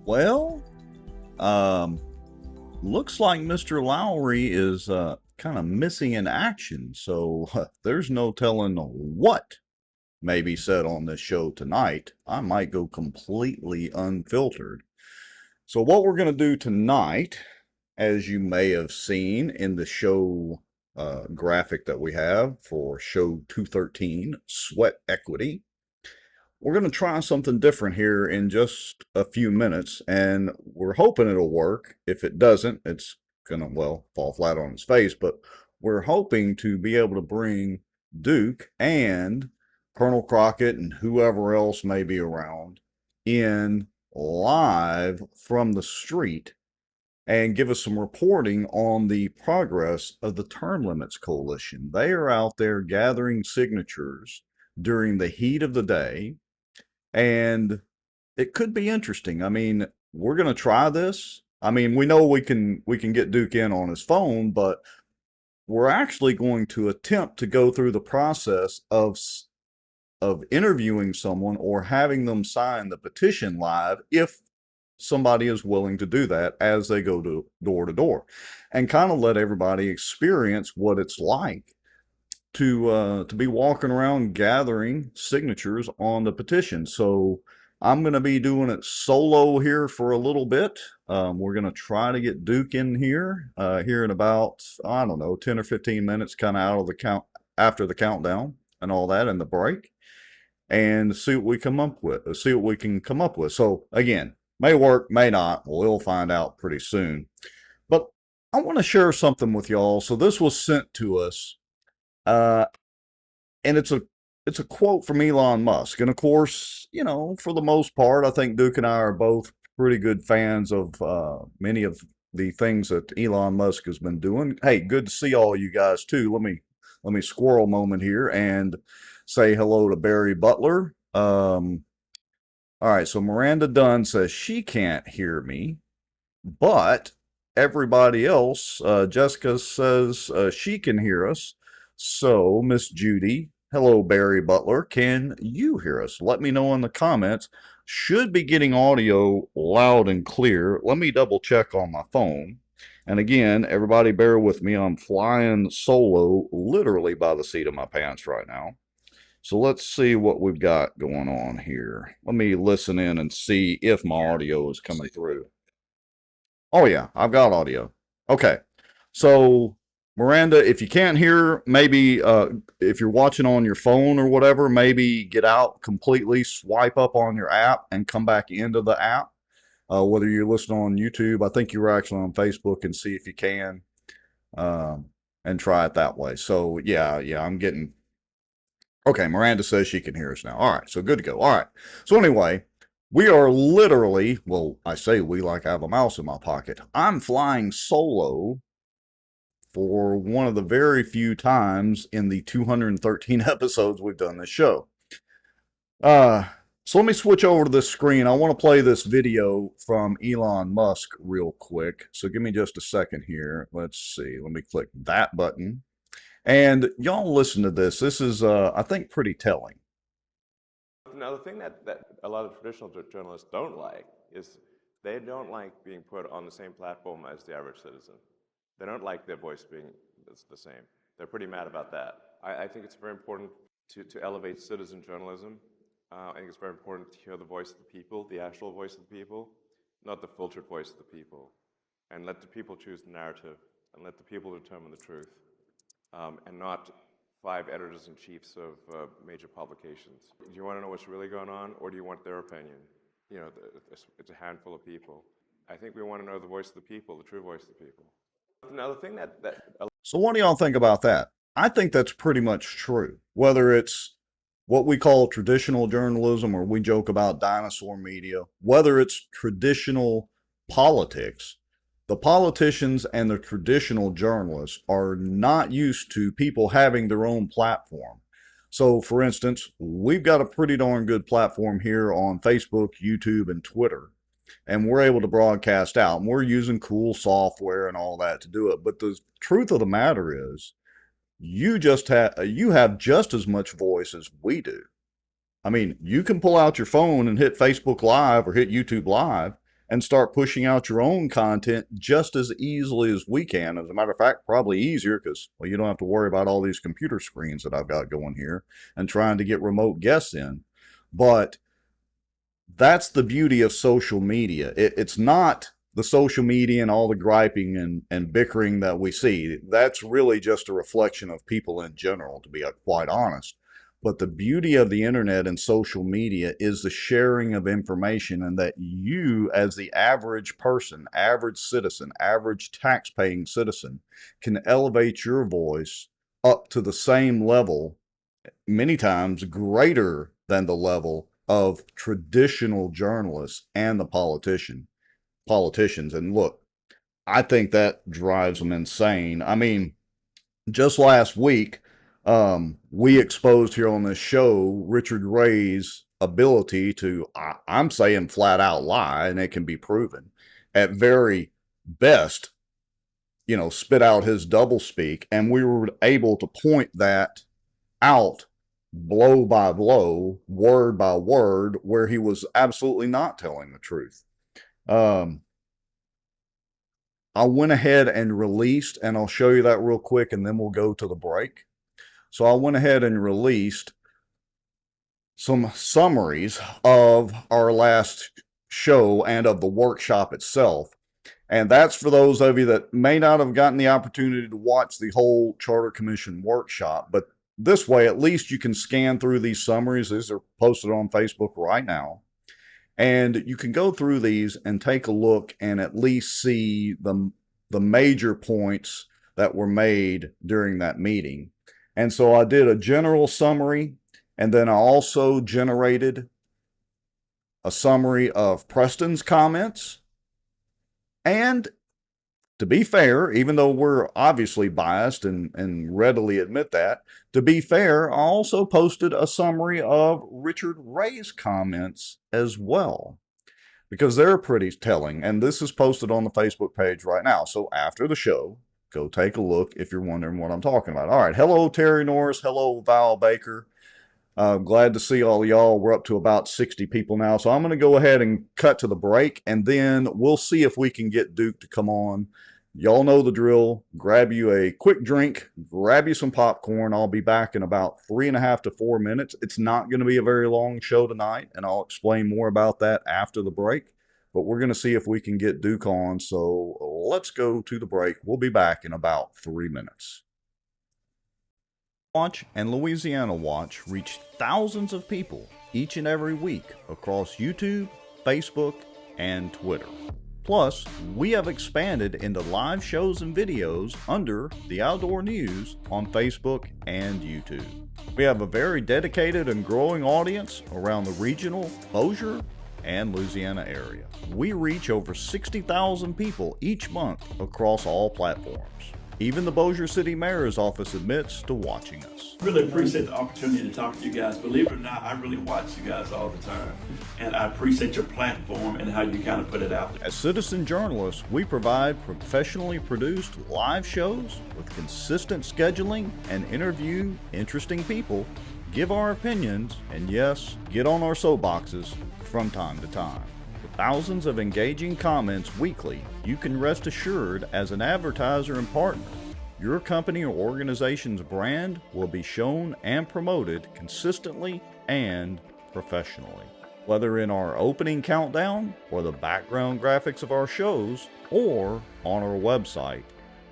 Well, um, looks like Mr. Lowry is kind of missing in action, so there's no telling what may be said on this show tonight. I might go completely unfiltered. So, what we're going to do tonight, as you may have seen in the show graphic that we have for show 213, Sweat Equity, we're going to try something different here in just a few minutes, and we're hoping it'll work. If it doesn't, it's going to, well, fall flat on its face, but we're hoping to be able to bring Duke and Colonel Crockett and whoever else may be around in live from the street and give us some reporting on the progress of the Term Limits Coalition. They are out there gathering signatures during the heat of the day, and it could be interesting. I mean, we're going to try this. I mean, we know we can get Duke in on his phone, but we're actually going to attempt to go through the process of interviewing someone or having them sign the petition live if somebody is willing to do that as they go to door, and kind of let everybody experience what it's like to be walking around gathering signatures on the petition. So I'm going to be doing it solo here for a little bit. We're going to try to get Duke in here here in about, I don't know, 10 or 15 minutes, kind of out of the count after the countdown and all that and the break, and see what we come up with. See what we can come up with. So again, may work, may not. We'll find out pretty soon. But I want to share something with y'all. So this was sent to us. Uh, and it's a quote from Elon Musk. And of course, you know, for the most part, I think Duke and I are both pretty good fans of many of the things that Elon Musk has been doing. Hey, good to see all you guys too. Let me squirrel moment here and say hello to Barry Butler. All right, so Miranda Dunn says she can't hear me, but everybody else, Jessica says she can hear us. So, Miss Judy, hello, Barry Butler. Can you hear us? Let me know in the comments. Should be getting audio loud and clear. Let me double check on my phone. And again, everybody bear with me. I'm flying solo literally by the seat of my pants right now. So let's see what we've got going on here. Let me listen in and see if my audio is coming through. Oh yeah, I've got audio. Okay. So Miranda, if you can't hear, maybe if you're watching on your phone or whatever, maybe get out completely, swipe up on your app and come back into the app. Whether you're listening on YouTube, I think you're actually on Facebook, and see if you can and try it that way. So yeah, I'm getting. Okay, Miranda says she can hear us now. All right, so good to go. All right. So anyway, we are literally, well, I say we like I have a mouse in my pocket. I'm flying solo for one of the very few times in the 213 episodes we've done this show. Uh, so let me switch over to this screen. I want to play this video from Elon Musk real quick. So give me just a second here. Let's see. Let me click that button. And y'all listen to this. This is, I think, pretty telling. Now, the thing that a lot of traditional journalists don't like is they don't like being put on the same platform as the average citizen. They don't like their voice being the same. They're pretty mad about that. I think it's very important to elevate citizen journalism. I think it's very important to hear the voice of the people, the actual voice of the people, not the filtered voice of the people. And let the people choose the narrative, and let the people determine the truth, and not 5 editors-in-chiefs of major publications. Do you want to know what's really going on, or do you want their opinion? You know, it's a handful of people. I think we want to know the voice of the people, the true voice of the people. Now, the thing that So what do y'all think about that? I think that's pretty much true. Whether it's what we call traditional journalism, or we joke about dinosaur media, whether it's traditional politics, the politicians and the traditional journalists are not used to people having their own platform. So, for instance, we've got a pretty darn good platform here on Facebook, YouTube, and Twitter, and we're able to broadcast out. And we're using cool software and all that to do it. But the truth of the matter is, you have just as much voice as we do. I mean, you can pull out your phone and hit Facebook Live or hit YouTube Live and start pushing out your own content just as easily as we can. As a matter of fact, probably easier because, well, you don't have to worry about all these computer screens that I've got going here and trying to get remote guests in. But that's the beauty of social media. It's not the social media and all the griping and bickering that we see. That's really just a reflection of people in general, to be quite honest. But the beauty of the internet and social media is the sharing of information, and that you, as the average person, average citizen, average tax-paying citizen, can elevate your voice up to the same level, many times greater than the level of traditional journalists and the politicians. And look, I think that drives them insane. I mean, just last week, we exposed here on this show Richard Ray's ability to, I'm saying flat out lie, and it can be proven, at very best, spit out his doublespeak. And we were able to point that out blow by blow, word by word, where he was absolutely not telling the truth. I went ahead and released, and I'll show you that real quick, and then we'll go to the break. So I went ahead and released some summaries of our last show and of the workshop itself. And that's for those of you that may not have gotten the opportunity to watch the whole Charter Commission workshop. But this way, at least you can scan through these summaries. These are posted on Facebook right now. And you can go through these and take a look and at least see the major points that were made during that meeting. And so I did a general summary, and then I also generated a summary of Preston's comments. And to be fair, even though we're obviously biased and readily admit that, to be fair, I also posted a summary of Richard Ray's comments as well, because they're pretty telling. And this is posted on the Facebook page right now. So after the show, go take a look if you're wondering what I'm talking about. All right. Hello, Terry Norris. Hello, Val Baker. Glad to see all y'all. We're up to about 60 people now. So I'm going to go ahead and cut to the break, and then we'll see if we can get Duke to come on. Y'all know the drill. Grab you a quick drink, grab you some popcorn. I'll be back in about 3.5 to 4 minutes. It's not going to be a very long show tonight, and I'll explain more about that after the break. But we're going to see if we can get Duke on. So let's go to the break. We'll be back in about 3 minutes. Watch and Louisiana Watch reach thousands of people each and every week across YouTube, Facebook, and Twitter. Plus, we have expanded into live shows and videos under the Outdoor News on Facebook and YouTube. We have a very dedicated and growing audience around the regional, Bossier, and Louisiana area. We reach over 60,000 people each month across all platforms. Even the Bossier City Mayor's office admits to watching us. Really appreciate the opportunity to talk to you guys. Believe it or not, I really watch you guys all the time. And I appreciate your platform and how you kind of put it out there. As citizen journalists, we provide professionally produced live shows with consistent scheduling and interview interesting people, give our opinions, and yes, get on our soapboxes from time to time. Thousands of engaging comments weekly, you can rest assured as an advertiser and partner, your company or organization's brand will be shown and promoted consistently and professionally. Whether in our opening countdown or the background graphics of our shows or on our website,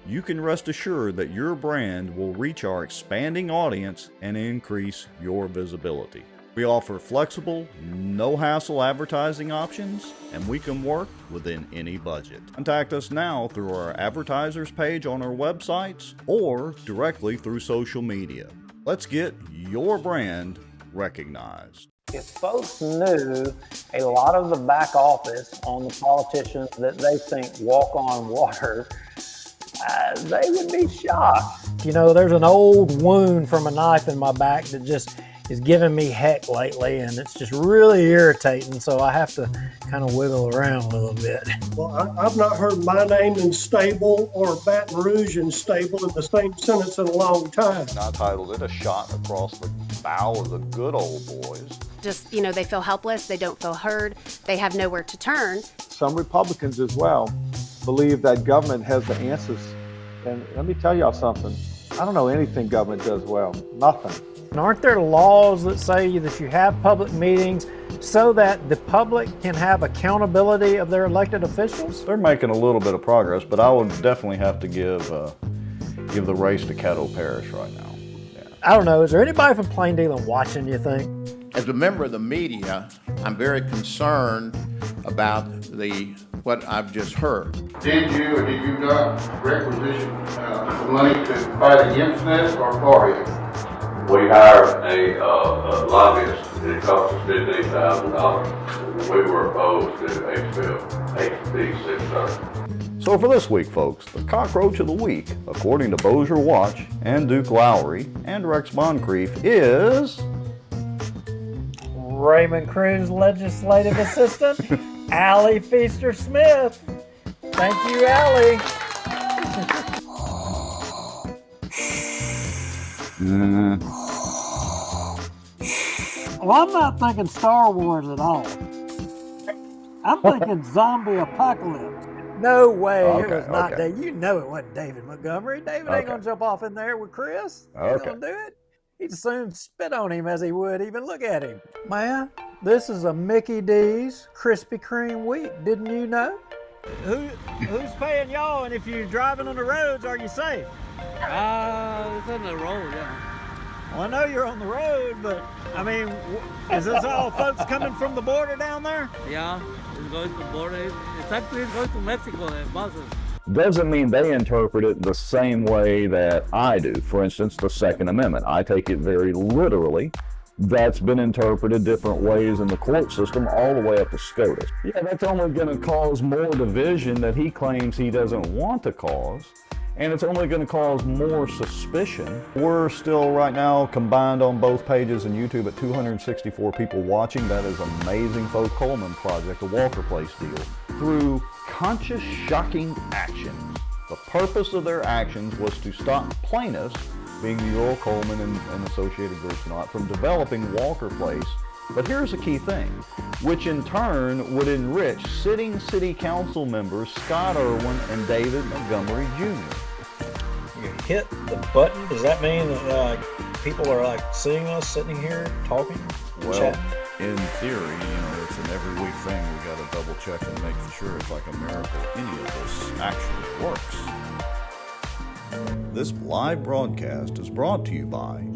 you can rest assured that your brand will reach our expanding audience and increase your visibility. We offer flexible, no-hassle advertising options, and we can work within any budget. Contact us now through our advertisers page on our websites or directly through social media. Let's get your brand recognized. If folks knew a lot of the back office on the politicians that they think walk on water, they would be shocked. You know, there's an old wound from a knife in my back that just is giving me heck lately, and it's just really irritating, so I have to kind of wiggle around a little bit. Well, I've not heard my name in stable or Baton Rouge in stable in the same sentence in a long time. I titled it A Shot Across the Bow of the Good Old Boys. just, they feel helpless, they don't feel heard, they have nowhere to turn. Some Republicans as well believe that government has the answers. And let me tell y'all something. I don't know anything government does well. Nothing. And aren't there laws that say that you have public meetings so that the public can have accountability of their elected officials? They're making a little bit of progress, but I would definitely have to give the race to Caddo Parish right now. Yeah. I don't know. Is there anybody from Plain Dealing watching, you think? As a member of the media, I'm very concerned about what I've just heard. Did you or did you not requisition the money to fight against this or for it? We hired a lobbyist, and it cost us $15,000. We were opposed to HB 630. So for this week, folks, the cockroach of the week, according to Bossier Watch and Duke Lowry and Rex Moncrief, is Raymond Cruz legislative assistant, Allie Feaster Smith. Thank you, Allie. Well, I'm not thinking Star Wars at all. I'm thinking zombie apocalypse. No way, it Okay, was not okay. David. You know it wasn't David Montgomery. David ain't Okay. gonna jump off in there with Chris. He ain't Okay. gonna do it. He'd as soon spit on him as he would even look at him. Man, this is a Mickey D's Krispy Kreme week. Didn't you know? Who's paying y'all? And if you're driving on the roads, are you safe? It's on the road, yeah. Well, I know you're on the road, but I mean, is this all folks coming from the border down there? Yeah, it's going to border. It's actually going to Mexico, the buses. doesn't mean they interpret it the same way that I do. For instance, the Second Amendment. I take it very literally. That's been interpreted different ways in the court system all the way up to SCOTUS. Yeah, that's only going to cause more division that he claims he doesn't want to cause. And it's only going to cause more suspicion. We're still right now combined on both pages and YouTube at 264 people watching. That is amazing. Folk Coleman Project, the Walker Place deal. Through conscious, shocking actions. The purpose of their actions was to stop plaintiffs, being the Earl Coleman and associated groups and all that, from developing Walker Place. But here's the key thing, which in turn would enrich sitting city council members Scott Irwin and David Montgomery Jr. You hit the button. Does that mean that people are like seeing us sitting here talking, Well, chatting? in theory, it's an every week thing. We got to double check and make sure it's like a miracle any of this actually works. This live broadcast is brought to you by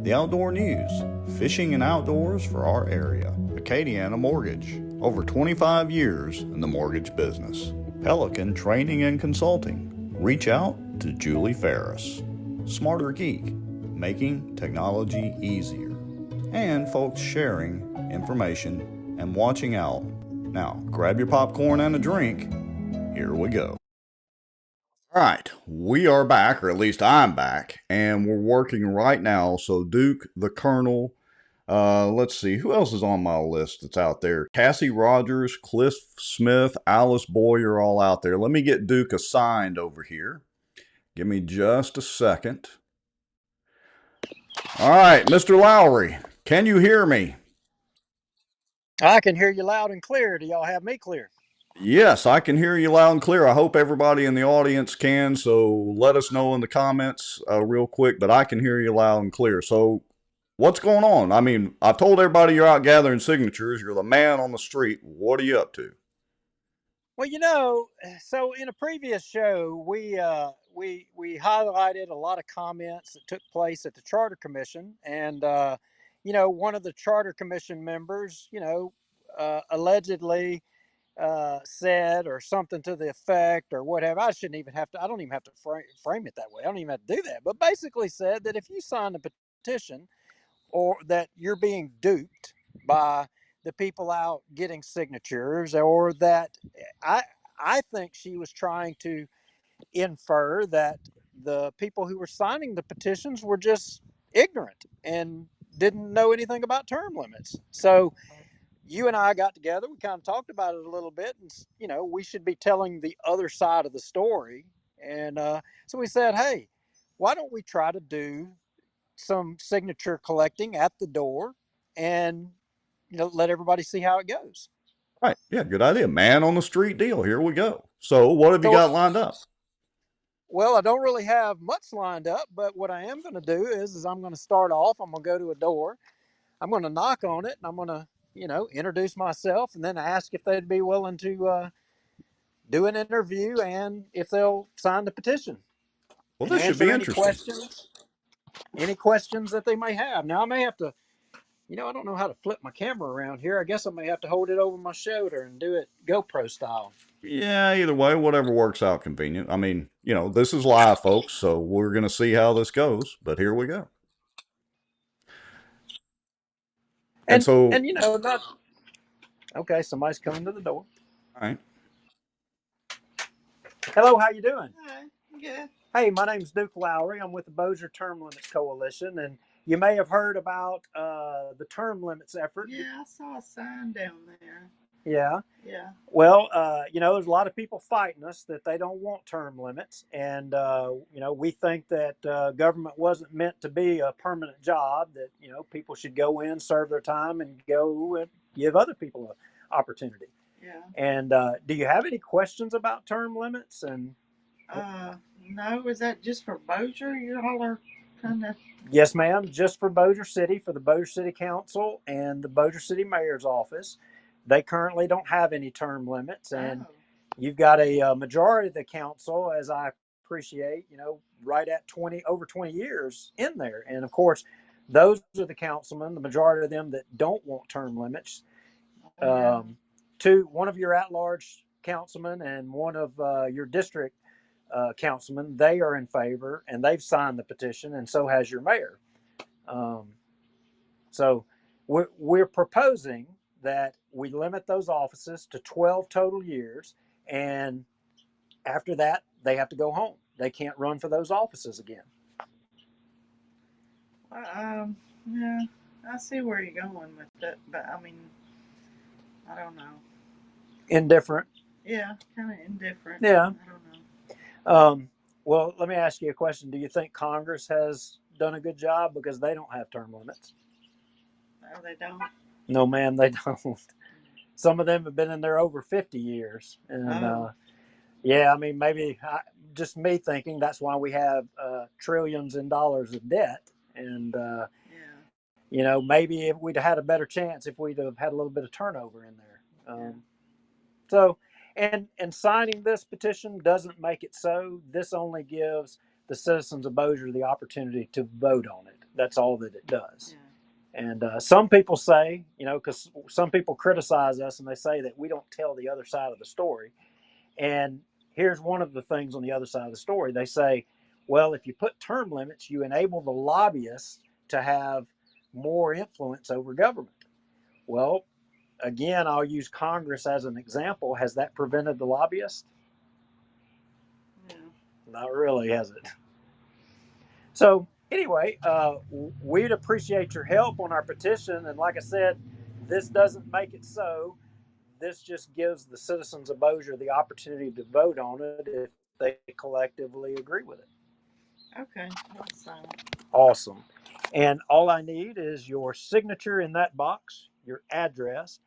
the Outdoor News, fishing and outdoors for our area. Acadiana Mortgage, over 25 years in the mortgage business. Pelican Training and Consulting. Reach out to Julie Ferris. Smarter Geek, making technology easier. And folks sharing information and watching out. Now, grab your popcorn and a drink. Here we go. All right, we are back, or at least I'm back, and we're working right now. So Duke, the Colonel, let's see, who else is on my list that's out there? Cassie Rogers, Cliff Smith, Alice Boyer, all out there. Let me get Duke assigned over here. Give me just a second. All right, Mr. Lowry, can you hear me? I can hear you loud and clear. Do y'all have me clear? Yes, I can hear you loud and clear. I hope everybody in the audience can, so let us know in the comments real quick, but I can hear you loud and clear. So what's going on? I mean, I told everybody you're out gathering signatures. You're the man on the street. What are you up to? Well, so in a previous show, we highlighted a lot of comments that took place at the Charter Commission, and one of the Charter Commission members, allegedly said or something to the effect or whatever. I don't even have to frame it that way. I don't even have to do that. But basically said that if you sign a petition or that you're being duped by the people out getting signatures, or that I think she was trying to infer that the people who were signing the petitions were just ignorant and didn't know anything about term limits. So you and I got together, we kind of talked about it a little bit, and we should be telling the other side of the story. And so we said, hey, why don't we try to do some signature collecting at the door and let everybody see how it goes. Right. Yeah, good idea. Man on the street deal. Here we go. So what have you So, got lined up? well, I don't really have much lined up, but what I am going to do is I'm going to start off. I'm going to go to a door. I'm going to knock on it, and I'm going to, introduce myself, and then ask if they'd be willing to do an interview and if they'll sign the petition Well, and this should be answer interesting. any questions that they may have. Now, I may have to, I don't know how to flip my camera around here. I guess I may have to hold it over my shoulder and do it GoPro style. Yeah, either way, whatever works out convenient. I mean, this is live, folks, so we're going to see how this goes, but here we go. And And so, and not okay. Somebody's coming to the door. all right. Hello, how you doing? Hi, good. Hey, my name's Duke Lowry. I'm with the Bossier Term Limits Coalition, and you may have heard about the term limits effort. Yeah, I saw a sign down there. Yeah. Yeah. Well, there's a lot of people fighting us that they don't want term limits, and we think that government wasn't meant to be a permanent job. That people should go in, serve their time, and go and give other people an opportunity. Yeah. And do you have any questions about term limits? And no, is that just for Bossier? You all are kind of. Yes, ma'am. Just for Bossier City, for the Bossier City Council and the Bossier City Mayor's office. They currently don't have any term limits, and you've got a majority of the council, as I appreciate, right at over 20 years in there. And of course, those are the councilmen, the majority of them that don't want term limits. One of your at-large councilmen and one of your district councilmen, they are in favor, and they've signed the petition, and so has your mayor. So we're proposing that we limit those offices to 12 total years, and after that, they have to go home. They can't run for those offices again. Yeah, I see where you're going with that, but I mean, I don't know. Indifferent. Yeah, kind of indifferent. Yeah. I don't know. Well, let me ask you a question. Do you think Congress has done a good job because they don't have term limits? No, they don't. No, ma'am, they don't. Some of them have been in there over 50 years. And yeah, I mean, maybe just me thinking that's why we have trillions in dollars of debt. And, maybe if we'd had a better chance if we'd have had a little bit of turnover in there. So, and signing this petition doesn't make it so. This only gives the citizens of Bossier the opportunity to vote on it. That's all that it does. And some people say, because some people criticize us and they say that we don't tell the other side of the story. And here's one of the things on the other side of the story. They say, well, if you put term limits, you enable the lobbyists to have more influence over government. Well, again, I'll use Congress as an example. Has that prevented the lobbyists? No. Not really, has it? So anyway, we'd appreciate your help on our petition. And like I said, this doesn't make it so. This just gives the citizens of Bossier the opportunity to vote on it if they collectively agree with it. Okay, awesome. Awesome. And all I need is your signature in that box, your address,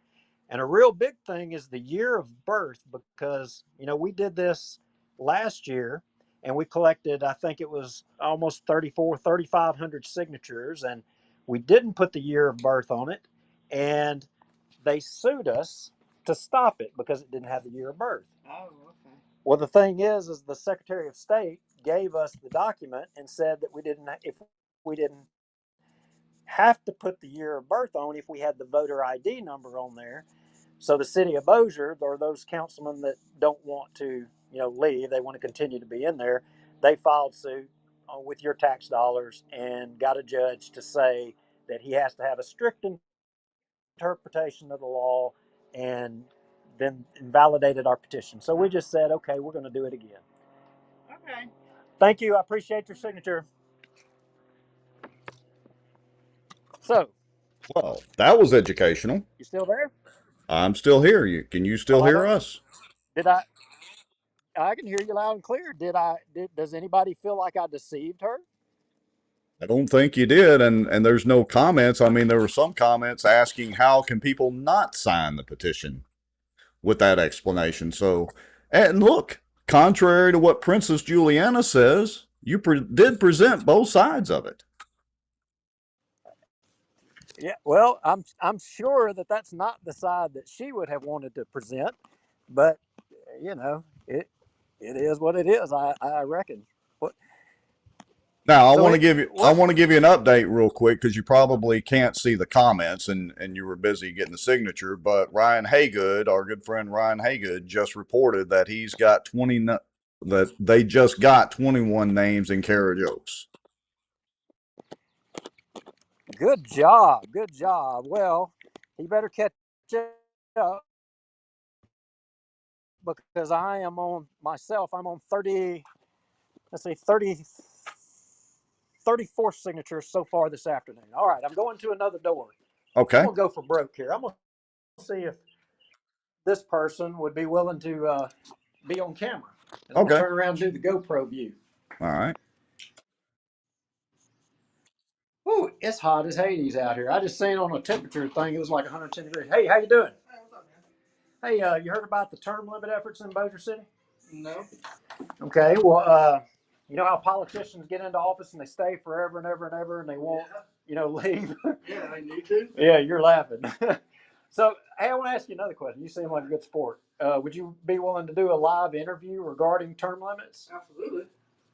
and a real big thing is the year of birth, because, we did this last year and we collected, I think it was almost 3,500 signatures, and we didn't put the year of birth on it. And they sued us to stop it because it didn't have the year of birth. Oh, okay. Well, the thing is the Secretary of State gave us the document and said that if we didn't have to put the year of birth on if we had the voter ID number on there. So the city of Bossier, or those councilmen that don't want to, leave, they want to continue to be in there, they filed suit with your tax dollars and got a judge to say that he has to have a strict interpretation of the law, and then invalidated our petition. So we just said, okay, we're going to do it again. Okay. Thank you. I appreciate your signature. So. Well, that was educational. You still there? I'm still here. Can you still hear us? Did I can hear you loud and clear. Does anybody feel like I deceived her? I don't think you did, and there's no comments. I mean, there were some comments asking how can people not sign the petition with that explanation. So, and look, contrary to what Princess Juliana says, you did present both sides of it. Yeah, well, I'm sure that that's not the side that she would have wanted to present, but you know, it is what it is. I reckon. What? Now, So I what? want to give you an update real quick because you probably can't see the comments and you were busy getting the signature. But Ryan Haygood, our good friend Ryan Haygood, just reported that he's got that they just got 21 names in carriage oaks. Good job, good job. Well, he better catch up because I am on myself. I'm on 30. Let's see, 34 signatures so far this afternoon. All right, I'm going to another door. I'm Okay. gonna go for broke here. I'm gonna see if this person would be willing to be on camera. And I'm gonna Okay. turn around and do the GoPro view. All right. Ooh, it's hot as Hades out here. I just seen on a temperature thing it was like 110 degrees. Hey, how you doing? Hey, you heard about the term limit efforts in Bossier City? No. Okay, well, you know how politicians get into office and they stay forever and ever and ever and they won't, leave? Yeah, I need to. Yeah, you're laughing. So, hey, I want to ask you another question. You seem like a good sport. Would you be willing to do a live interview regarding term limits? Absolutely.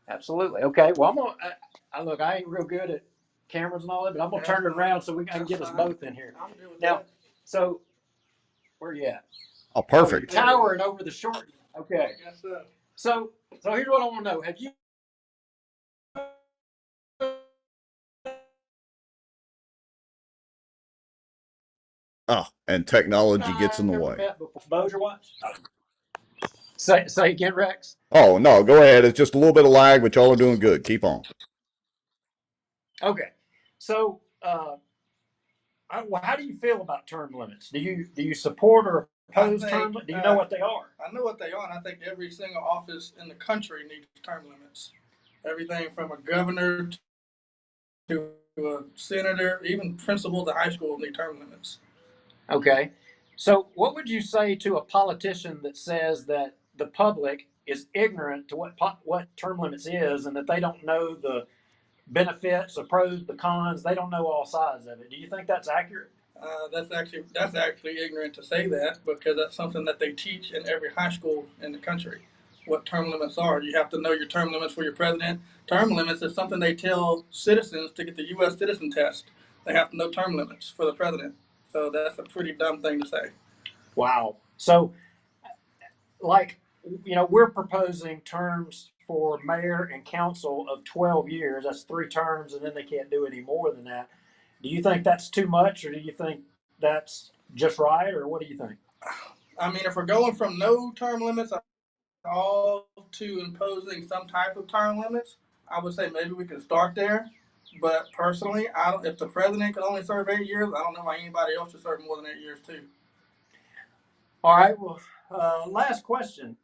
Absolutely. Okay. Well, I'm gonna. Look. I ain't real good at cameras and all that, but I'm gonna turn it around so I can get us both in here. I'm doing Now, that. so where you at? Oh, Oh, you're perfect. towering over the short. Okay. I guess so. So here's what I want to know. Have you Oh, and technology gets in the ever way. met before? Bossier watch. Say again, Rex. Oh, no, go ahead. It's just a little bit of lag, but y'all are doing good. Keep on. Okay. So, well, how do you feel about term limits? Do you support or oppose term limits? Do you know what they are? I know what they are, and I think every single office in the country needs term limits. Everything from a governor to a senator, even principals at high school need term limits. Okay. So, what would you say to a politician that says that the public is ignorant to what term limits is, and that they don't know the benefits, the pros, the cons? They don't know all sides of it. Do you think that's accurate? That's actually ignorant to say that, because that's something that they teach in every high school in the country. What term limits are. You have to know your term limits for your president. Term limits is something they tell citizens to get the U.S. citizen test. They have to know term limits for the president. So that's a pretty dumb thing to say. Wow. So, like, we're proposing terms for mayor and council of 12 years. That's 3 terms, and then they can't do any more than that. Do you think that's too much, or do you think that's just right, or what do you think? I mean, if we're going from no term limits all to imposing some type of term limits, I would say maybe we could start there. But personally, I don't. If the president could only serve 8 years, I don't know why anybody else should serve more than 8 years too. All right. Well, last question.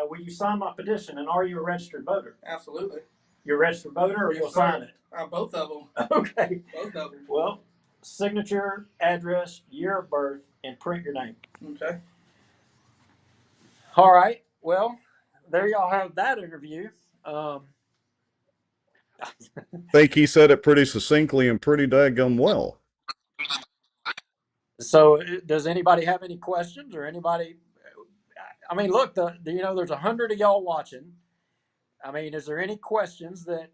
Will you sign my petition, and are you a registered voter? Absolutely. You're a registered voter, or Yes, you'll sir. sign it? Both of them. Okay. Both of them. Well, signature, address, year of birth, and print your name. Okay. All right. Well, there y'all have that interview. Think he said it pretty succinctly and pretty daggum well. So, does anybody have any questions, or anybody? I mean, look, there's 100 of y'all watching. I mean, is there any questions that?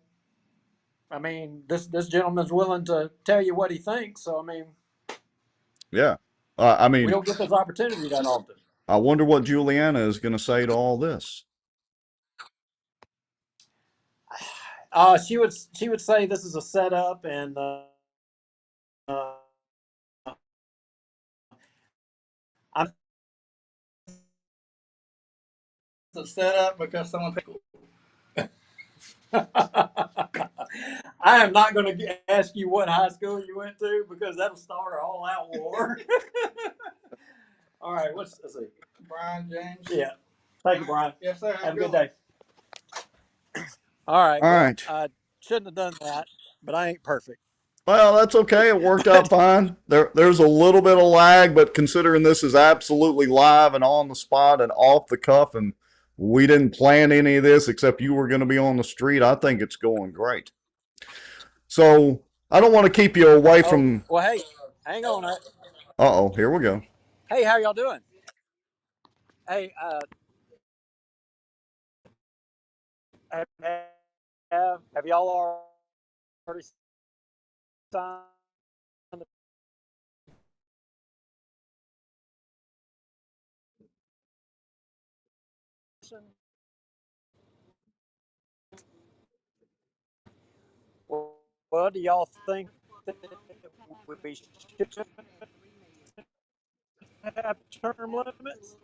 I mean, this gentleman's willing to tell you what he thinks. So, I mean, Yeah. I we mean, don't get this opportunity that often. I wonder what Juliana is going to say to all this. She would say this is a setup, and I'm It's a setup because someone. I am not going to ask you what high school you went to, because that'll start an all-out war. All right, let's see. Brian James. Yeah. Thank you, Brian. Yes, sir. Have a good day. All right. All Well, right. I shouldn't have done that, but I ain't perfect. Well, that's okay. It worked out fine. There's a little bit of lag, but considering this is absolutely live and on the spot and off the cuff, and we didn't plan any of this except you were going to be on the street, I think it's going great. So I don't want to keep you away Oh, from. well, hey, hang on. Uh-oh, here we go. Hey, how y'all doing? Hey, have y'all already signed the petition? Well, do y'all think that we should have term limits?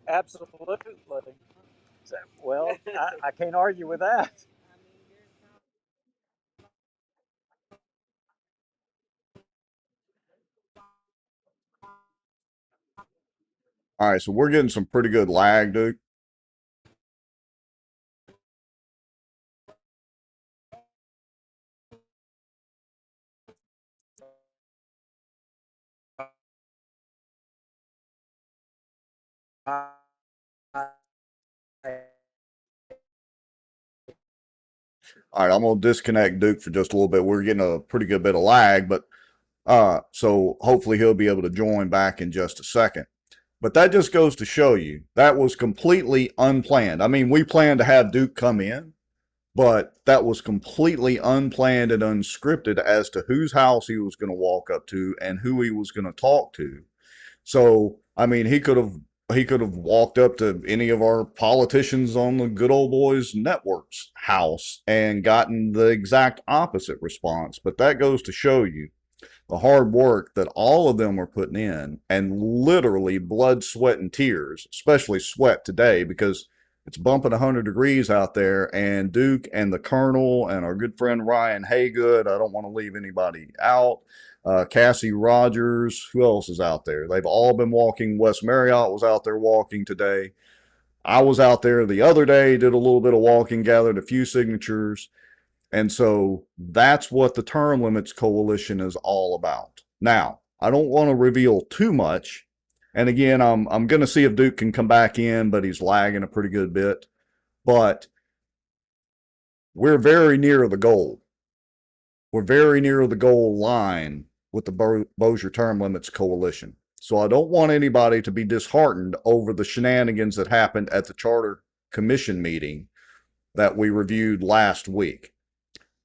Absolutely. So, well, I can't argue with that. All right, so we're getting some pretty good lag, dude. All right, I'm gonna disconnect Duke for just a little bit. We're getting a pretty good bit of lag, but so hopefully he'll be able to join back in just a second. But that just goes to show you that was completely unplanned. I mean, we planned to have Duke come in, but that was completely unplanned and unscripted as to whose house he was going to walk up to and who he was going to talk to. So, I mean, he could have walked up to any of our politicians on the Good Old Boys Network's house and gotten the exact opposite response. But that goes to show you the hard work that all of them are putting in, and literally blood, sweat, and tears, especially sweat today because it's bumping 100 degrees out there. And Duke and the Colonel and our good friend Ryan Haygood, I don't want to leave anybody out. Cassie Rogers, who else is out there? They've all been walking. Wes Marriott was out there walking today. I was out there the other day, did a little bit of walking, gathered a few signatures. And so that's what the Term Limits Coalition is all about. Now, I don't want to reveal too much. And again, I'm going to see if Duke can come back in, but he's lagging a pretty good bit. But we're very near the goal. We're very near the goal line with the Bossier Term Limits Coalition. So I don't want anybody to be disheartened over the shenanigans that happened at the Charter Commission meeting that we reviewed last week.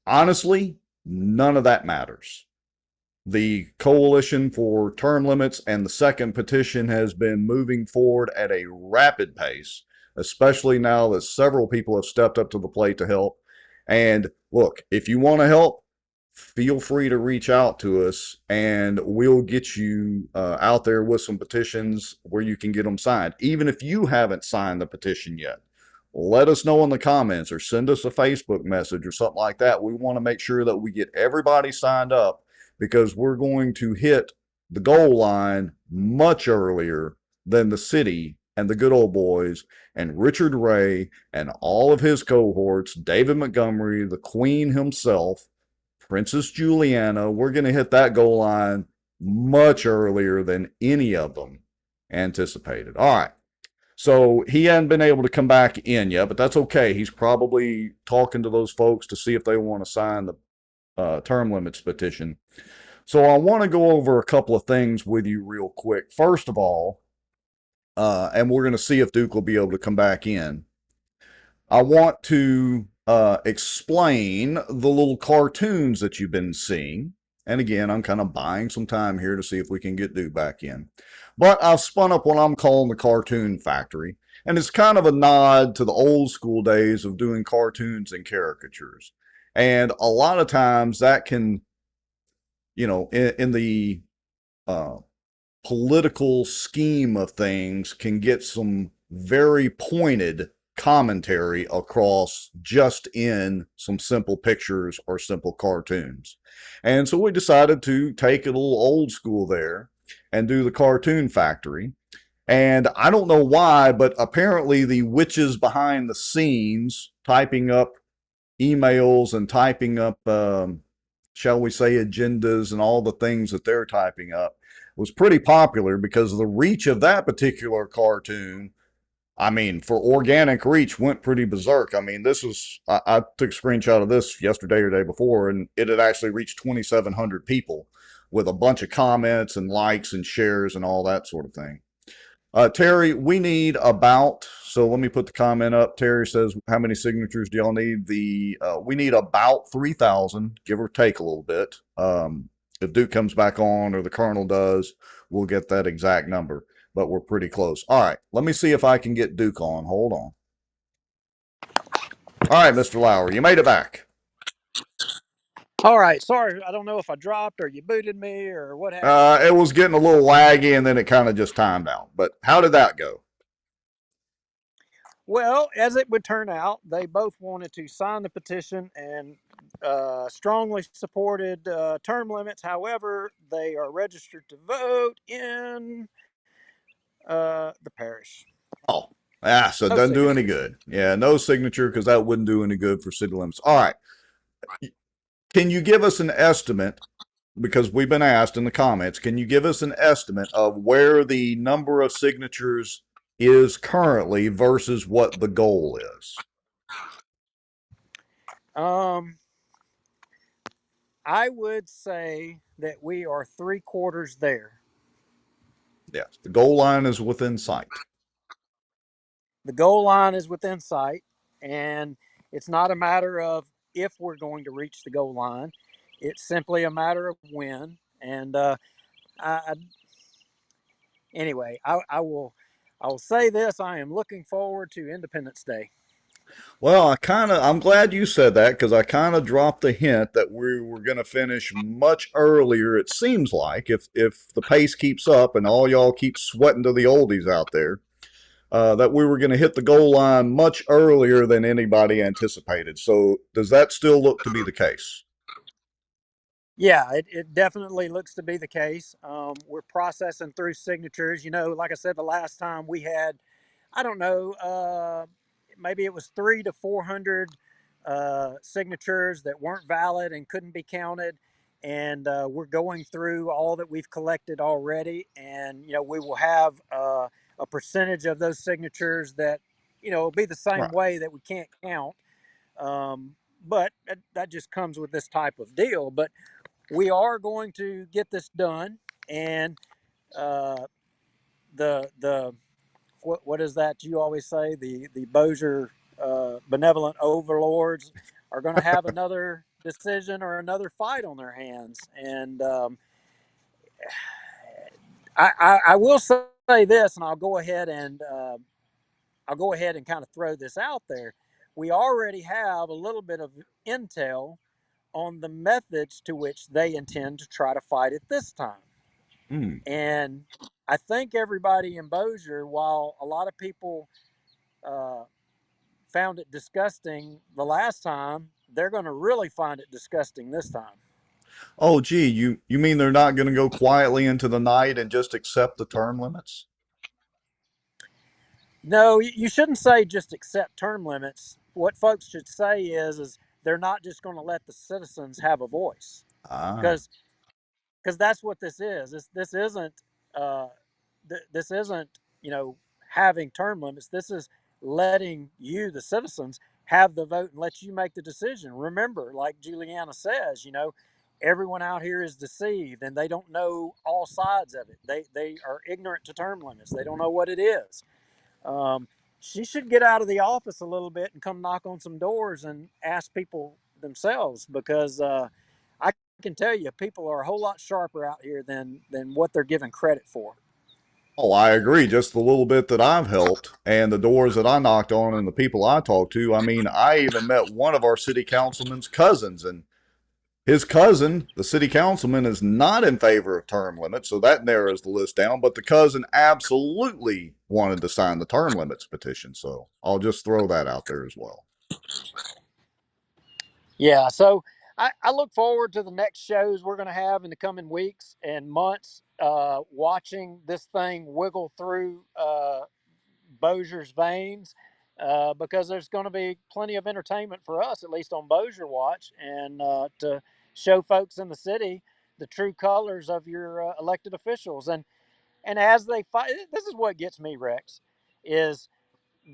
Honestly, none of that matters. The coalition for term limits and the second petition has been moving forward at a rapid pace, especially now that several people have stepped up to the plate to help. And look, if you want to help, feel free to reach out to us and we'll get you out there with some petitions where you can get them signed. Even if you haven't signed the petition yet, let us know in the comments or send us a Facebook message or something like that. We want to make sure that we get everybody signed up because we're going to hit the goal line much earlier than the city and the Good Old Boys and Richard Ray and all of his cohorts, David Montgomery, the Queen himself, Princess Juliana. We're going to hit that goal line much earlier than any of them anticipated. All right. So he hadn't been able to come back in yet, but that's okay. He's probably talking to those folks to see if they want to sign the term limits petition. So I want to go over a couple of things with you real quick. First of all, and we're going to see if Duke will be able to come back in. I want to explain the little cartoons that you've been seeing. And again, I'm kind of buying some time here to see if we can get Duke back in. But I've spun up what I'm calling the Cartoon Factory. And it's kind of a nod to the old school days of doing cartoons and caricatures. And a lot of times that can, in the political scheme of things, can get some very pointed commentary across just in some simple pictures or simple cartoons. And so we decided to take a little old school there and do the Cartoon Factory. And I don't know why, but apparently the witches behind the scenes typing up emails and typing up shall we say, agendas and all the things that they're typing up was pretty popular because of the reach of that particular cartoon. I mean, for organic reach, went pretty berserk. I mean, this was, I took a screenshot of this yesterday or day before, and it had actually reached 2,700 people with a bunch of comments and likes and shares and all that sort of thing. Terry, we need about, so let me put the comment up. Terry says, how many signatures do y'all need? We need about 3,000, give or take a little bit. If Duke comes back on or the Colonel does, we'll get that exact number, but we're pretty close. All right, let me see if I can get Duke on. Hold on. All right, Mr. Lowry, you made it back. All right. Sorry, I don't know if I dropped or you booted me or what happened. It was getting a little laggy and then it kind of just timed out. But how did that go? Well, as it would turn out, they both wanted to sign the petition and strongly supported term limits. However, they are registered to vote in the parish. Oh, so it No doesn't do any signatures. good. Yeah, no signature because that wouldn't do any good for city limits. All right. Can you give us an estimate? Because we've been asked in the comments, can you give us an estimate of where the number of signatures is currently versus what the goal is? I would say that we are 3/4 there. Yes, the goal line is within sight. The goal line is within sight, and it's not a matter of if we're going to reach the goal line. It's simply a matter of when. And I, anyway, I will say this: I am looking forward to Independence Day. Well, I'm glad you said that because I kind of dropped the hint that we were going to finish much earlier. It seems like if the pace keeps up and all y'all keep sweating to the oldies out there, that we were going to hit the goal line much earlier than anybody anticipated. So does that still look to be the case? Yeah, it definitely looks to be the case. We're processing through signatures. You know, like I said, the last time we had, I don't know, maybe it was 300 to 400 signatures that weren't valid and couldn't be counted. And we're going through all that we've collected already. And, you know, we will have a percentage of those signatures that, you know, will be the same Right. way that we can't count. But that just comes with this type of deal. But we are going to get this done, and uh, the what is that you always say? The Bossier benevolent overlords are going to have another decision or another fight on their hands, and I will say this, and I'll go ahead and kind of throw this out there. We already have a little bit of intel on the methods to which they intend to try to fight it this time. Hmm. And I think everybody in Bossier, while a lot of people uh, found it disgusting the last time, they're going to really find it disgusting this time. Oh, gee, you mean they're not going to go quietly into the night and just accept the term limits? No, you shouldn't say just accept term limits. What folks should say is they're not just going to let the citizens have a voice, Ah. because that's what this is. This isn't uh, this isn't, you know, having term limits. This is letting you, the citizens, have the vote and let you make the decision. Remember, like Juliana says, you know, everyone out here is deceived and they don't know all sides of it. They are ignorant to term limits. They don't know what it is. Um, she should get out of the office a little bit and come knock on some doors and ask people themselves, because I can tell you people are a whole lot sharper out here than what they're given credit for. Oh, I agree. Just the little bit that I've helped and the doors that I knocked on and the people I talked to. I mean, I even met one of our city councilman's cousins, and his cousin, the city councilman, is not in favor of term limits, so that narrows the list down. But the cousin absolutely wanted to sign the term limits petition, so I'll just throw that out there as well. Yeah, so I look forward to the next shows we're going to have in the coming weeks and months, watching this thing wiggle through Bossier's veins, because there's going to be plenty of entertainment for us, at least on Bossier Watch, and to show folks in the city the true colors of your elected officials. And as they fight, this is what gets me, Rex, is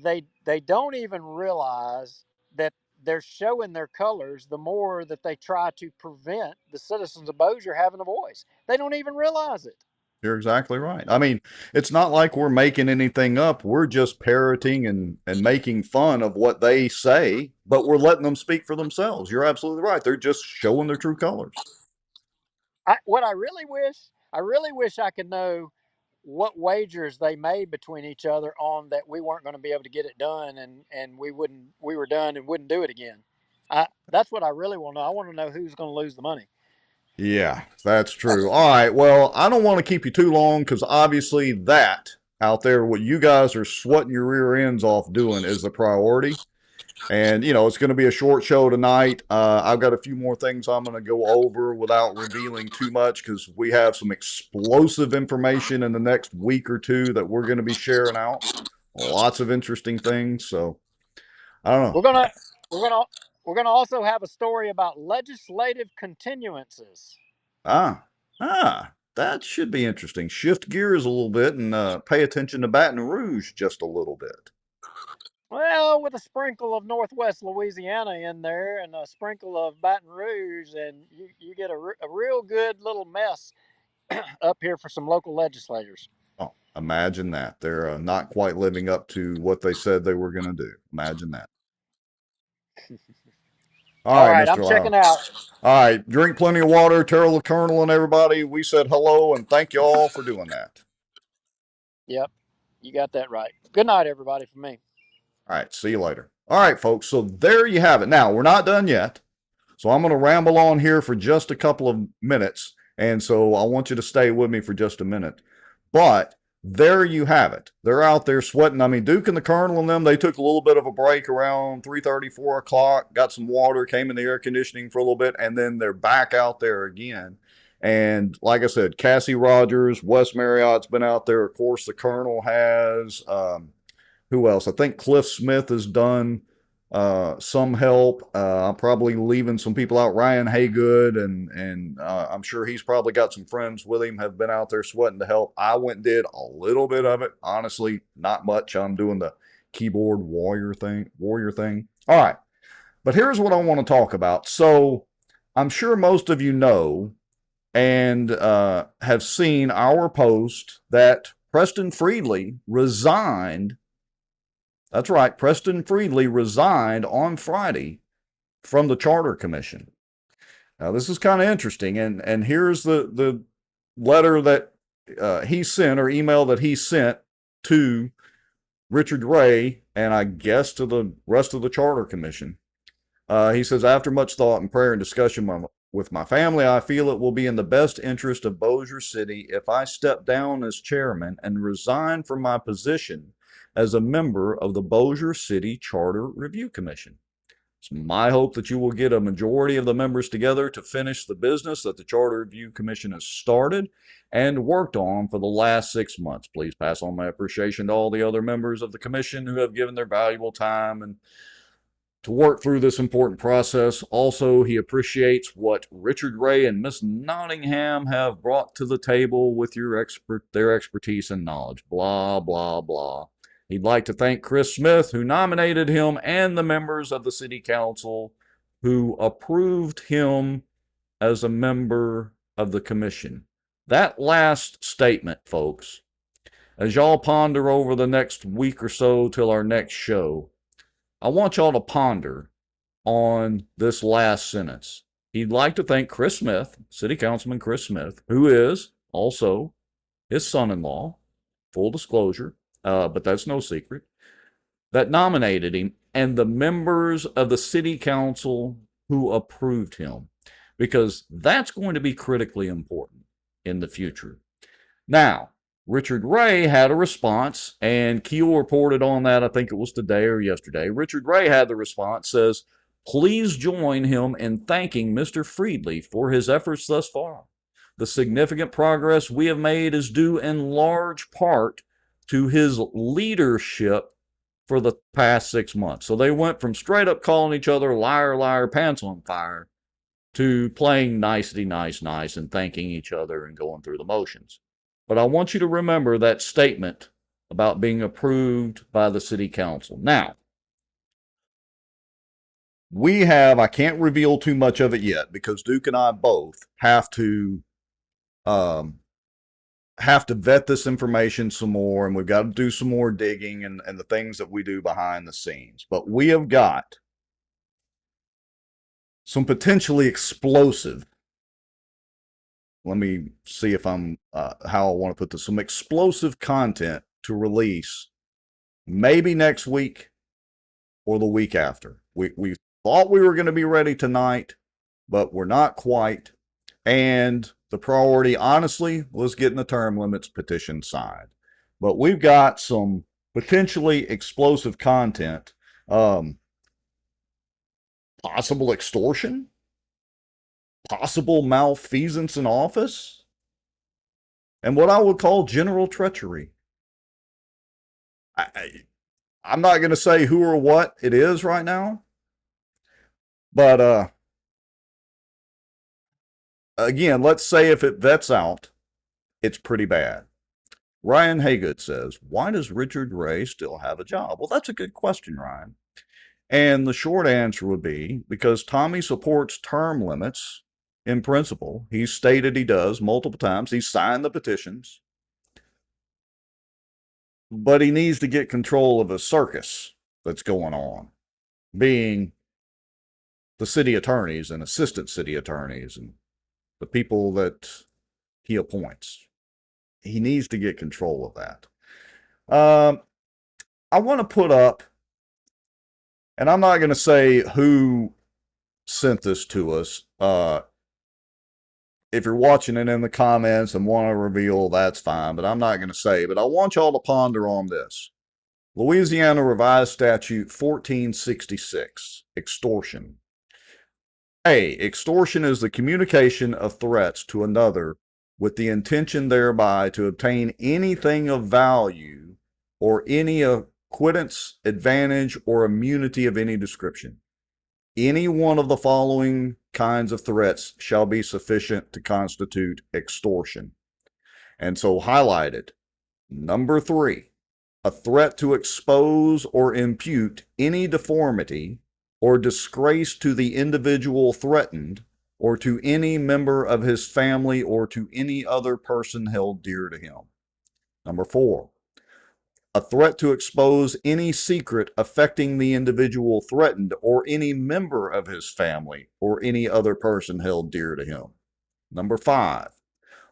they don't even realize that they're showing their colors the more that they try to prevent the citizens of Bossier having a voice. They don't even realize it. You're exactly right. I mean, it's not like we're making anything up. We're just parroting and making fun of what they say, but we're letting them speak for themselves. You're absolutely right. They're just showing their true colors. What I really wish I could know what wagers they made between each other on that we weren't going to be able to get it done, and we were done and wouldn't do it again. That's what I really want to know. I want to know who's going to lose the money. Yeah, that's true. All right. Well, I don't want to keep you too long because obviously that out there, what you guys are sweating your rear ends off doing is the priority. And, you know, it's going to be a short show tonight. I've got a few more things I'm going to go over without revealing too much because we have some explosive information in the next week or two that we're going to be sharing out. Lots of interesting things. So, I don't know. We're gonna we're gonna also have a story about legislative continuances. That should be interesting. Shift gears a little bit and pay attention to Baton Rouge just a little bit. Well, with a sprinkle of Northwest Louisiana in there and a sprinkle of Baton Rouge, and you get a real good little mess up here for some local legislators. Oh, imagine that. They're not quite living up to what they said they were going to do. Imagine that. All right, Mr. I'm checking out. All right, drink plenty of water. Tell the Colonel and everybody we said hello and thank you all for doing that. Yep, you got that right. Good night, everybody, from me. All right, see you later. All right, folks, so there you have it. Now, we're not done yet. So I'm going to ramble on here for just a couple of minutes. And so I want you to stay with me for just a minute. But there you have it. They're out there sweating. I mean, Duke and the Colonel and them, they took a little bit of a break around 3:30, 4 o'clock, got some water, came in the air conditioning for a little bit, and then they're back out there again. And like I said, Cassie Rogers, Wes Marriott's been out there. Of course, the Colonel has. Who else? I think Cliff Smith has done some help. I'm probably leaving some people out. Ryan Haygood, and I'm sure he's probably got some friends with him, have been out there sweating to help. I went and did a little bit of it. Honestly, not much. I'm doing the keyboard warrior thing. All right. But here's what I want to talk about. So I'm sure most of you know and have seen our post that Preston Friedley resigned. That's right. Preston Friedley resigned on Friday from the Charter Commission. Now, this is kind of interesting. And here's the letter that he sent, or email that he sent to Richard Ray and I guess to the rest of the Charter Commission. He says, after much thought and prayer and discussion with my family, I feel it will be in the best interest of Bossier City if I step down as chairman and resign from my position as a member of the Bossier City Charter Review Commission. It's my hope that you will get a majority of the members together to finish the business that the Charter Review Commission has started and worked on for the last 6 months. Please pass on my appreciation to all the other members of the commission who have given their valuable time and to work through this important process. Also, he appreciates what Richard Ray and Miss Nottingham have brought to the table with their expertise and knowledge. Blah, blah, blah. He'd like to thank Chris Smith, who nominated him, and the members of the City Council who approved him as a member of the commission. That last statement, folks, as y'all ponder over the next week or so till our next show, I want y'all to ponder on this last sentence. He'd like to thank Chris Smith, City Councilman Chris Smith, who is also his son-in-law, full disclosure, but that's no secret, that nominated him, and the members of the City Council who approved him, because that's going to be critically important in the future. Now, Richard Ray had a response, and Keel reported on that, I think it was today or yesterday. Richard Ray had the response, says, please join him in thanking Mr. Friedley for his efforts thus far. The significant progress we have made is due in large part to his leadership for the past 6 months. So they went from straight up calling each other liar, liar, pants on fire, to playing nicety nice and thanking each other and going through the motions. But I want you to remember that statement about being approved by the city council. Now, I can't reveal too much of it yet because Duke and I both have to vet this information some more, and we've got to do some more digging and the things that we do behind the scenes. But we have got some potentially explosive, let me see if I'm how I want to put this, some explosive content to release maybe next week or the week after. We thought we were going to be ready tonight, but we're not quite. And the priority, honestly, was getting the term limits petition signed. But we've got some potentially explosive content, possible extortion, possible malfeasance in office, and what I would call general treachery. I'm not going to say who or what it is right now, but again, let's say if it vets out, it's pretty bad. Ryan Haygood says, why does Richard Ray still have a job? Well, that's a good question, Ryan. And the short answer would be because Tommy supports term limits in principle. He's stated he does multiple times. He's signed the petitions. But he needs to get control of a circus that's going on, being the city attorneys and assistant city attorneys and the people that he appoints. He needs to get control of that. I want to put up, and I'm not going to say who sent this to us. If you're watching it in the comments and want to reveal, that's fine, but I'm not going to say. But I want y'all to ponder on this. Louisiana Revised Statute 1466, extortion. A, extortion is the communication of threats to another with the intention thereby to obtain anything of value or any acquittance, advantage, or immunity of any description. Any one of the following kinds of threats shall be sufficient to constitute extortion. And so highlighted. Number 3, a threat to expose or impute any deformity or disgrace to the individual threatened or to any member of his family or to any other person held dear to him. Number 4, a threat to expose any secret affecting the individual threatened or any member of his family or any other person held dear to him. Number 5,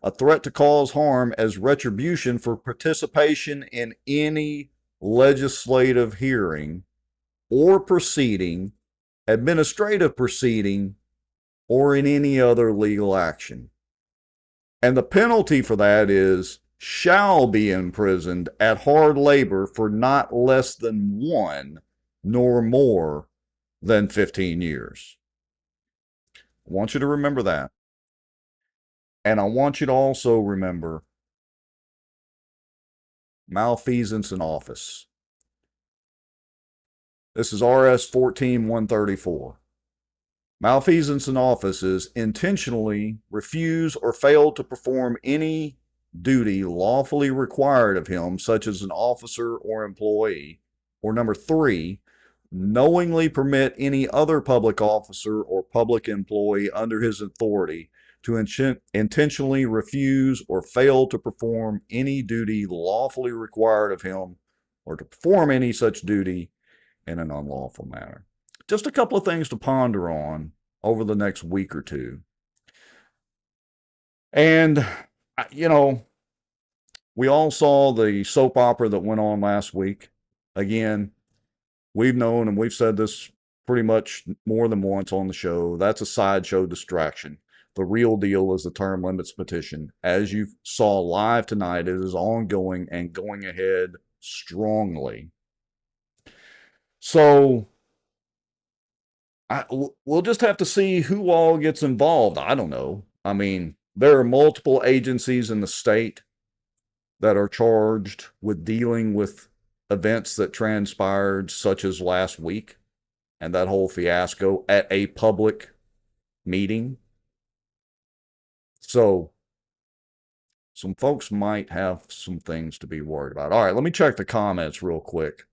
a threat to cause harm as retribution for participation in any legislative hearing or proceeding, administrative proceeding, or in any other legal action. And the penalty for that is shall be imprisoned at hard labor for not less than 1 nor more than 15 years. I want you to remember that. And I want you to also remember malfeasance in office. This is RS 14134. Malfeasance in office is intentionally refuse or fail to perform any duty lawfully required of him, such as an officer or employee. Or number 3, knowingly permit any other public officer or public employee under his authority to intentionally refuse or fail to perform any duty lawfully required of him or to perform any such duty in an unlawful manner. Just a couple of things to ponder on over the next week or two. And, you know, we all saw the soap opera that went on last week. Again, we've known and we've said this pretty much more than once on the show. That's a sideshow distraction. The real deal is the term limits petition. As you saw live tonight, it is ongoing and going ahead strongly. So we'll just have to see who all gets involved. I don't know. I mean, there are multiple agencies in the state that are charged with dealing with events that transpired, such as last week and that whole fiasco at a public meeting. So some folks might have some things to be worried about. All right, let me check the comments real quick.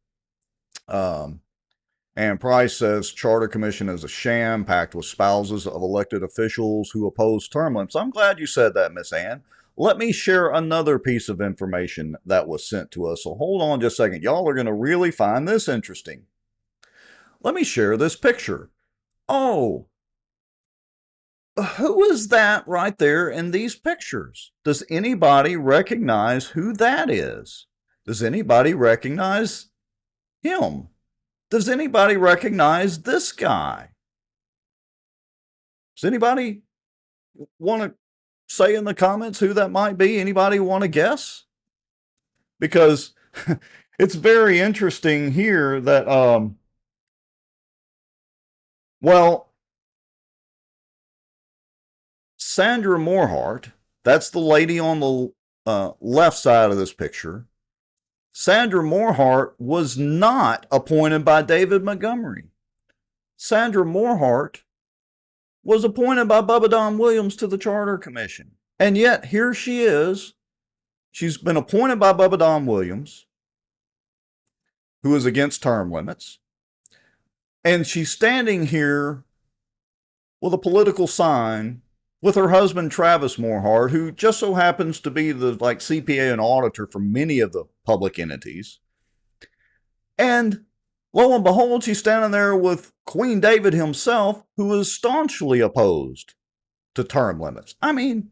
And Price says Charter Commission is a sham packed with spouses of elected officials who oppose term limits. I'm glad you said that, Miss Ann. Let me share another piece of information that was sent to us. So hold on just a second. Y'all are going to really find this interesting. Let me share this picture. Oh, who is that right there in these pictures? Does anybody recognize who that is? Does anybody recognize him? Does anybody recognize this guy? Does anybody want to say in the comments who that might be? Anybody want to guess? Because it's very interesting here that, well, Sandra Morhart, that's the lady on the left side of this picture. Sandra Morhart was not appointed by David Montgomery. Sandra Morhart was appointed by Bubba Don Williams to the Charter Commission. And yet here she is. She's been appointed by Bubba Don Williams, who is against term limits. And she's standing here with a political sign with her husband, Travis Morhart, who just so happens to be the CPA and auditor for many of the public entities. And lo and behold, she's standing there with Queen David himself, who is staunchly opposed to term limits. I mean,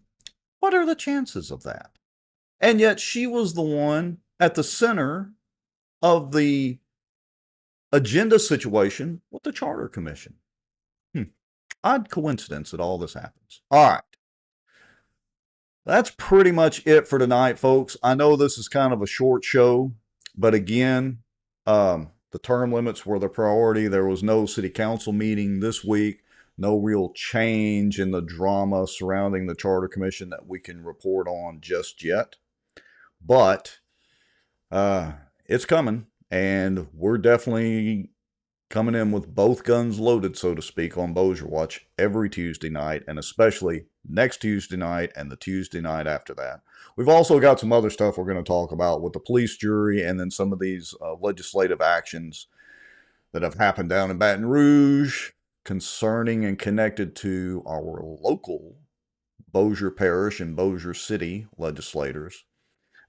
what are the chances of that? And yet she was the one at the center of the agenda situation with the Charter Commission. Odd coincidence that all this happens. All right. That's pretty much it for tonight, folks. I know this is kind of a short show, but again, the term limits were the priority. There was no city council meeting this week, no real change in the drama surrounding the Charter Commission that we can report on just yet. But it's coming, and we're definitely coming in with both guns loaded, so to speak, on Bossier Watch every Tuesday night, and especially next Tuesday night and the Tuesday night after that. We've also got some other stuff we're going to talk about with the police jury and then some of these legislative actions that have happened down in Baton Rouge concerning and connected to our local Bossier Parish and Bossier City legislators.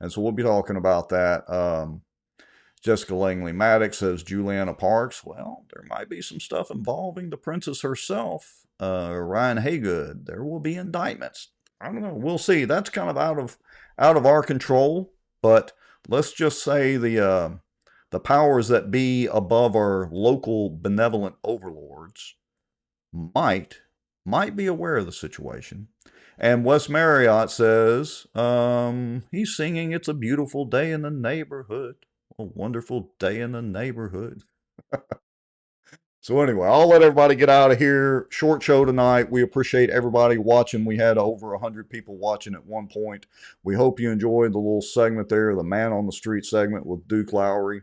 And so we'll be talking about that. Jessica Langley Maddox says Juliana Parks. Well, there might be some stuff involving the princess herself, Ryan Haygood. There will be indictments. I don't know. We'll see. That's kind of out of our control. But let's just say the powers that be above our local benevolent overlords might be aware of the situation. And Wes Marriott says he's singing "It's a Beautiful Day in the Neighborhood." A wonderful day in the neighborhood. So anyway, I'll let everybody get out of here. Short show tonight. We appreciate everybody watching. We had over 100 people watching at one point. We hope you enjoyed the little segment there, the Man on the Street segment with Duke Lowry,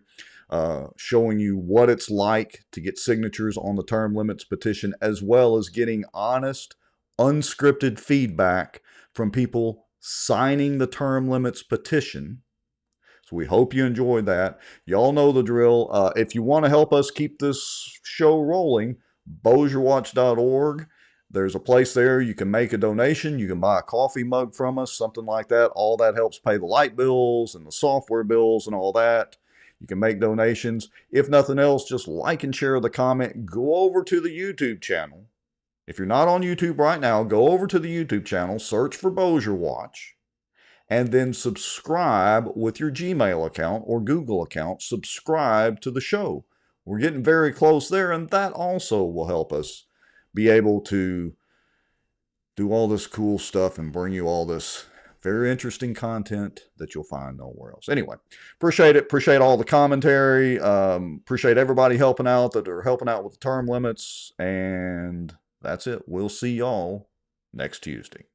showing you what it's like to get signatures on the term limits petition, as well as getting honest, unscripted feedback from people signing the term limits petition. So we hope you enjoyed that. Y'all know the drill. If you want to help us keep this show rolling, bossierwatch.org. There's a place there you can make a donation. You can buy a coffee mug from us, something like that. All that helps pay the light bills and the software bills and all that. You can make donations. If nothing else, just like and share the comment. Go over to the YouTube channel. If you're not on YouTube right now, go over to the YouTube channel, search for Bossier Watch, and then subscribe with your Gmail account or Google account. Subscribe to the show. We're getting very close there, and that also will help us be able to do all this cool stuff and bring you all this very interesting content that you'll find nowhere else. Anyway, appreciate it. Appreciate all the commentary. Appreciate everybody helping out that are helping out with the term limits. And that's it. We'll see y'all next Tuesday.